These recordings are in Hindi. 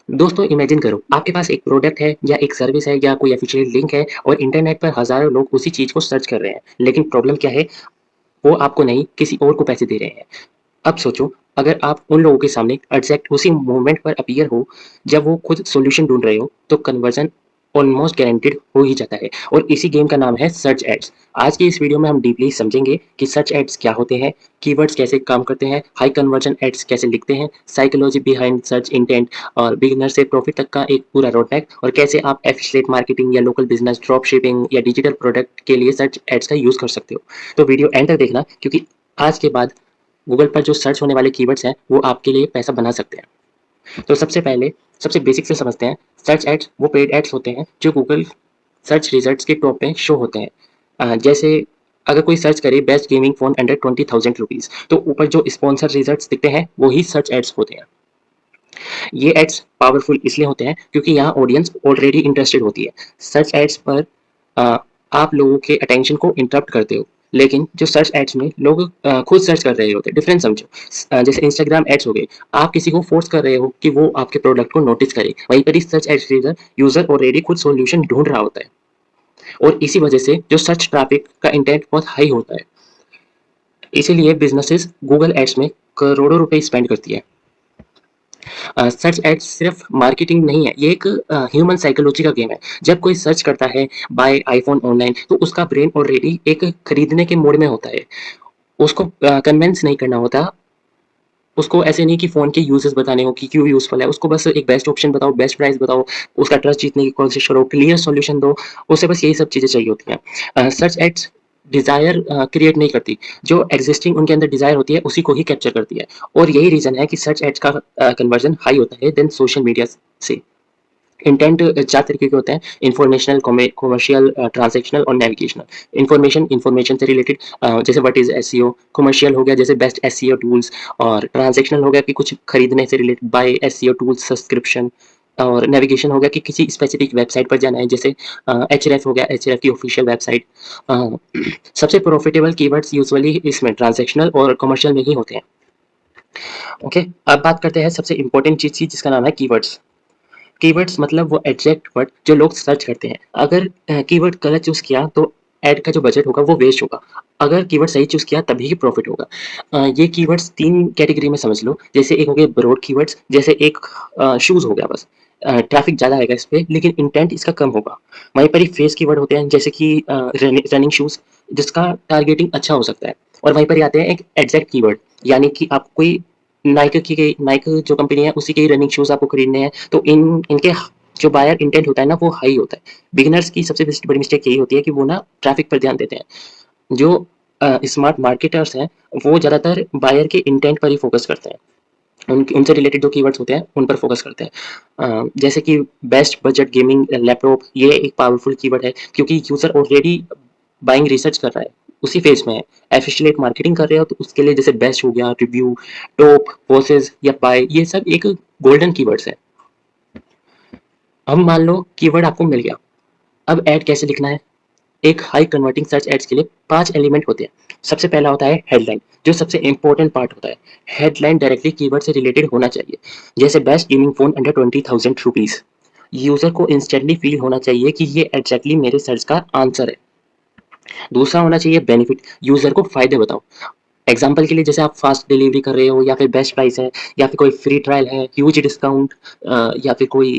दोस्तों इमेजिन करो आपके पास एक प्रोडक्ट है या एक सर्विस है या कोई एफिशिएंट लिंक है और इंटरनेट पर हज़ारों लोग उसी चीज़ को सर्च कर रहे हैं। लेकिन प्रॉब्लम क्या है? वो आपको नहीं, किसी और को पैसे दे रहे हैं। अब सोचो, अगर आप उन लोगों के सामने एग्ज़ैक्ट उसी मोमेंट पर अपीयर हो, जब वो खुद सॉल्यूशन ढूँढ रहे हो, तो कन्वर्जन ऑलमोस्ट गारंटीड हो ही जाता है और इसी गेम का नाम है सर्च एड्स। आज की इस वीडियो में हम डीपली समझेंगे कि सर्च एड्स क्या होते हैं, कीवर्ड्स कैसे काम करते हैं, हाई कन्वर्जन एड्स कैसे लिखते हैं, साइकोलॉजी बिहाइंड सर्च इंटेंट और बिगिनर से प्रॉफिट तक का एक पूरा रोड मैप और कैसे आप एफिलिएट मार्केटिंग या लोकल बिज़नेस, ड्रॉप शिपिंग या डिजिटल प्रोडक्ट के लिए सर्च एड्स का यूज़ कर सकते हो। तो वीडियो एंड तक देखना क्योंकि आज के बाद गूगल पर जो सर्च होने वाले कीवर्ड्स हैं, वो आपके लिए पैसा बना सकते हैं। तो सबसे पहले, सबसे बेसिक से समझते हैं, सर्च एड्स वो पेड एड्स होते हैं जो गूगल सर्च रिजल्ट्स के टॉप पे शो होते हैं। जैसे अगर कोई सर्च करे best gaming phone under 20,000 rupees तो ऊपर जो स्पॉन्सर रिजल्ट्स दिखते हैं, वो ही सर्च एड्स होते हैं। ये एड्स पावरफुल इसलिए होते हैं क्योंकि यहाँ ऑडियंस ऑलरेडी इंटरेस्टेड होती है। सर्च एड्स पर अ, आप लोगों के अटेंशन को इंटरप्ट करते हो, लेकिन जो सर्च एड्स में लोग खुद सर्च कर रहे होते हैं। डिफरेंस समझो। जैसे इंस्टाग्राम एड्स हो गए, आप किसी को फोर्स कर रहे हो कि वो आपके प्रोडक्ट को नोटिस करे, वहीं पर ही सर्च एड्स यूजर ऑलरेडी खुद सॉल्यूशन ढूंढ रहा होता है और इसी वजह से जो सर्च ट्रैफिक का इंटेंट बहुत हाई होता है। इसीलिए बिजनेसेस गूगल एड्स में करोड़ों रुपए स्पेंड करती है। सर्च एड्स सिर्फ मार्केटिंग नहीं है, ये एक ह्यूमन साइकोलॉजी का गेम है। जब कोई सर्च करता है बाय आईफोन ऑनलाइन, तो उसका ब्रेन ऑलरेडी एक खरीदने के मोड में होता है। उसको कन्विंस नहीं करना होता, उसको ऐसे नहीं कि फ़ोन के यूजेस बताने हो कि क्यों यूज़फुल है, उसको बस एक बेस्ट ऑप्शन बताओ, बेस्ट प्राइस बताओ, उसका ट्रस्ट जीतने की कोशिश करो, क्लियर सॉल्यूशन दो, उसे बस यही सब चीज़ें चाहिए होती हैं। सर्च एड्स डिज़ायर क्रिएट नहीं करती, जो एक्जिस्टिंग उनके अंदर डिज़ायर होती है, उसी को ही कैप्चर करती है और यही रीज़न है कि सर्च एड्स का कन्वर्जन हाई होता है देन सोशल मीडिया से। इंटेंट 4 तरीके के होते हैं, इन्फॉर्मेशनल, कमर्शियल, ट्रांज़ैक्शनल और नेविगेशनल। इन्फॉर्मेशन से रिलेटेड, जैसे व्हाट इज़ एसईओ, कमर्शियल हो गया जैसे बेस्ट एसईओ टूल्स और ट्रांज़ैक्शनल हो गया कि कुछ खरीदने से related by SEO tools subscription और नेविगेशन हो गया कि किसी स्पेसिफिक वेबसाइट पर जाना है जैसे एचरेफ हो गया, एचरेफ की ऑफिशियल वेबसाइट। अ, सबसे प्रॉफिटेबल कीवर्ड्स यूजुअली इसमें ट्रांज़ैक्शनल और कमर्शियल में ही होते हैं। ओके, अब बात करते हैं सबसे इम्पोर्टेंट चीज़ की जिसका नाम है कीवर्ड्स। कीवर्ड्स मतलब वो एग्जैक्ट वर्ड जो लोग सर्च करते हैं। अगर कीवर्ड गलत चूज़ किया तो ऐड का जो बजट होगा वो वेस्ट होगा। अगर कीवर्ड सही चूज़ किया तभी प्रॉफिट होगा। ये कीवर्ड्स 3 कैटेगरी में समझ लो। जैसे एक हो गए ब्रॉड कीवर्ड्स, जैसे एक शूज़ हो गया बस। ट्रैफिक ज़्यादा आएगा इस पे लेकिन इंटेंट इसका कम होगा। वहीं पर ही फेस कीवर्ड होते हैं जैसे कि रनिंग शूज़, जिसका टारगेटिंग अच्छा हो सकता है। और वहीं पर ही आते हैं एक एग्जैक्ट कीवर्ड, यानी कि आप कोई नाइक जो कंपनी है उसी के ही रनिंग शूज़ आपको खरीदने हैं, तो इनके जो बायर इंटेंट होता है ना वो हाई होता है। बिगिनर्स की सबसे बड़ी मिस्टेक यही होती है कि वो ना ट्रैफिक पर ध्यान देते हैं। जो स्मार्ट मार्केटर्स हैं वो ज़्यादातर बायर के इंटेंट पर ही फोकस करते हैं। उनसे रिलेटेड जो कीवर्ड्स होते हैं उन पर फोकस करते हैं। जैसे कि बेस्ट बजट गेमिंग लैपटॉप, ये एक पावरफुल कीवर्ड है क्योंकि यूज़र ऑलरेडी बाइंग रिसर्च कर रहा है, उसी फेज में है। एफिशिएंट मार्केटिंग कर रहे हो तो उसके लिए जैसे बेस्ट हो गया, रिव्यू, टॉप, वॉसेस या बाय, ये सब एक गोल्डन कीवर्ड्स है। अब मान लो कीवर्ड आपको मिल गया, अब ऐड कैसे लिखना है? एक हाई कन्वर्टिंग सर्च एड्स के लिए 5 एलिमेंट होते हैं। सबसे पहला होता है हेडलाइन, जो सबसे इंपॉर्टेंट पार्ट होता है। हेडलाइन डायरेक्टली कीवर्ड से रिलेटेड होना चाहिए। जैसे best gaming phone under 20,000 rupees, user को इंस्टेंटली फील होना चाहिए कि ये एग्जैक्टली मेरे सर्च का आंसर है। दूसरा होना चाहिए बेनिफिट, यूजर को फायदे बताओ। एग्जाम्पल के लिए जैसे आप फास्ट डिलीवरी कर रहे हो या फिर बेस्ट प्राइस है या फिर कोई फ्री ट्रायल है, ह्यूज डिस्काउंट, या फिर कोई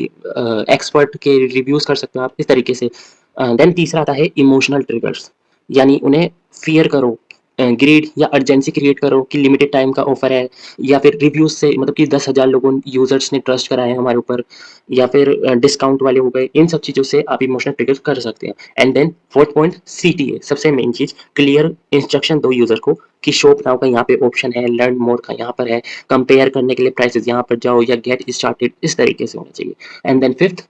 एक्सपर्ट के रिव्यूज कर सकते हो आप इस तरीके से। देन तीसरा आता है इमोशनल ट्रिगर्स, यानी उन्हें फियर करो, ग्रीड या अर्जेंसी क्रिएट करो कि लिमिटेड टाइम का ऑफर है, या फिर रिव्यूज से मतलब कि 10,000 लोगों यूजर्स ने ट्रस्ट करा है हमारे ऊपर, या फिर डिस्काउंट वाले हो गए। इन सब चीज़ों से आप इमोशनल ट्रिगर कर सकते हैं। And then fourth point CTA, सबसे मेन चीज़, क्लियर इंस्ट्रक्शन दो यूजर को कि शॉप नाउ का यहाँ पे ऑप्शन है, लर्न मोर का यहाँ पर है, कंपेयर करने के लिए प्राइसेस यहाँ पर जाओ या गेट स्टार्टेड, इस तरीके से होना चाहिए। And then fifth,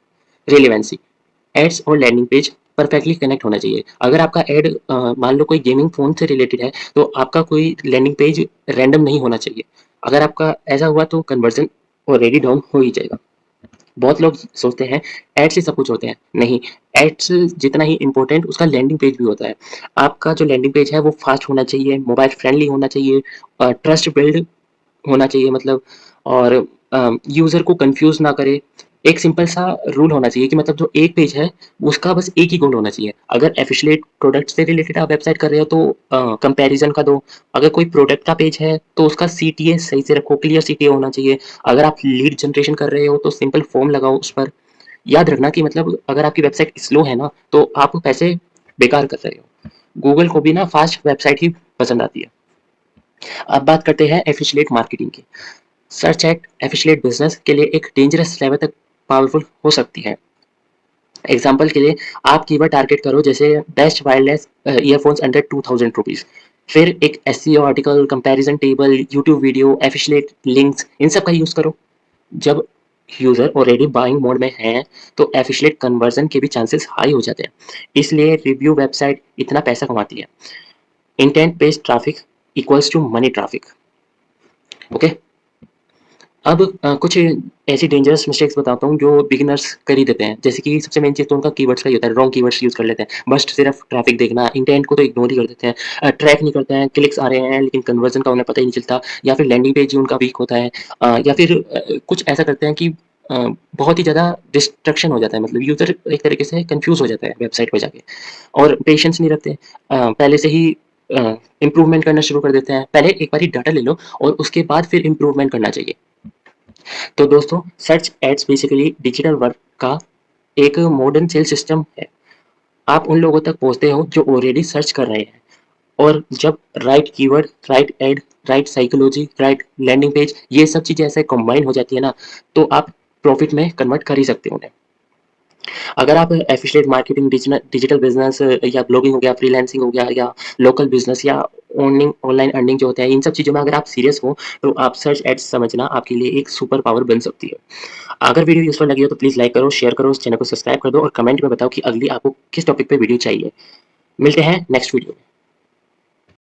relevancy, ads और लैंडिंग पेज परफेक्टली कनेक्ट होना चाहिए। अगर आपका एड मान लो कोई गेमिंग फोन से रिलेटेड है तो आपका कोई लैंडिंग पेज रैंडम नहीं होना चाहिए। अगर आपका ऐसा हुआ तो कन्वर्जन ऑलरेडी डाउन हो ही जाएगा। बहुत लोग सोचते हैं एड्स ही सब कुछ होते हैं, नहीं। एड्स जितना ही इम्पोर्टेंट उसका लैंडिंग पेज भी होता है। आपका जो लैंडिंग पेज है वो फास्ट होना चाहिए, मोबाइल फ्रेंडली होना चाहिए, ट्रस्ट बिल्ड होना चाहिए मतलब, और यूज़र को कंफ्यूज ना करे। एक सिंपल सा रूल होना चाहिए कि मतलब जो एक पेज है, उसका बस एक ही गोल होना चाहिए। अगर एफिलिएट प्रोडक्ट से रिलेटेड आप वेबसाइट कर रहे हो तो कंपैरिज़न का दो। अगर कोई प्रोडक्ट का पेज है तो उसका सीटीए सही से रखो, क्लियर सीटीए होना चाहिए। अगर आप लीड जनरेशन कर रहे हो तो सिंपल फॉर्म लगाओ उस पर। याद रखना कि मतलब अगर आपकी वेबसाइट स्लो है ना, तो आप पैसे बेकार कर रहे हो। गूगल को भी ना फास्ट वेबसाइट ही पसंद आती है। अब बात करते हैं एफिलिएट मार्केटिंग की। सर्च एट एफिलिएट बिजनेस के लिए एक डेंजरस लेवल तक पावरफुल हो सकती है। एग्जाम्पल के लिए आप कीवर्ड टारगेट करो, जैसे best wireless earphones under 2000 rupees. फिर एक SEO article, comparison table, YouTube video, affiliate links, इन सब का यूज करो। जब यूजर ऑलरेडी बाइंग मोड में है तो एफिलिएट कन्वर्जन के भी चांसेस हाई हो जाते हैं। इसलिए रिव्यू वेबसाइट इतना पैसा कमाती है। Intent based traffic equals to money traffic. Okay. अब कुछ ऐसी डेंजरस मिस्टेक्स बताता हूँ जो बिगिनर्स कर ही देते हैं। जैसे कि सबसे मेन चीज़ तो उनका कीवर्ड्स का ही होता है, रॉन्ग कीवर्ड्स यूज़ कर लेते हैं। बस सिर्फ ट्रैफिक देखना, इंटेंट को तो इग्नोर ही कर देते हैं। ट्रैक नहीं करते हैं, क्लिक्स आ रहे हैं लेकिन कन्वर्जन का उन्हें पता ही नहीं चलता, या फिर लैंडिंग पेज ही उनका वीक होता है। या फिर कुछ ऐसा करते हैं कि बहुत ही ज़्यादा डिस्ट्रक्शन हो जाता है, मतलब यूज़र एक तरीके से कन्फ्यूज़ हो जाता है वेबसाइट पे जाके, और पेशेंस नहीं रखते। पहले से ही इम्प्रूवमेंट करना शुरू कर देते हैं। पहले एक बारी डाटा ले लो और उसके बाद फिर इम्प्रूवमेंट करना चाहिए। तो दोस्तों, search ads basically digital work का एक मॉडर्न सेल सिस्टम है। आप उन लोगों तक पहुंचते हो जो ऑलरेडी सर्च कर रहे हैं, और जब right keyword, right ad, right psychology, right landing page, ये सब चीजें ऐसे कंबाइन हो जाती है ना, तो आप प्रॉफिट में कन्वर्ट कर ही सकते हो उन्हें। अगर आप एफिलिएट मार्केटिंग, डिजिटल बिजनेस या ब्लॉगिंग हो गया, फ्रीलांसिंग हो गया, या लोकल बिजनेस या अर्निंग, ऑनलाइन अर्निंग जो होते हैं, इन सब चीज़ों में अगर आप सीरियस हो तो आप सर्च एड्स समझना आपके लिए एक सुपर पावर बन सकती है। अगर वीडियो यूजफुल लगी हो तो प्लीज़ लाइक करो, शेयर करो, उस चैनल को सब्सक्राइब कर दो और कमेंट में बताओ कि अगली आपको किस टॉपिक पे वीडियो चाहिए। मिलते हैं नेक्स्ट वीडियो में।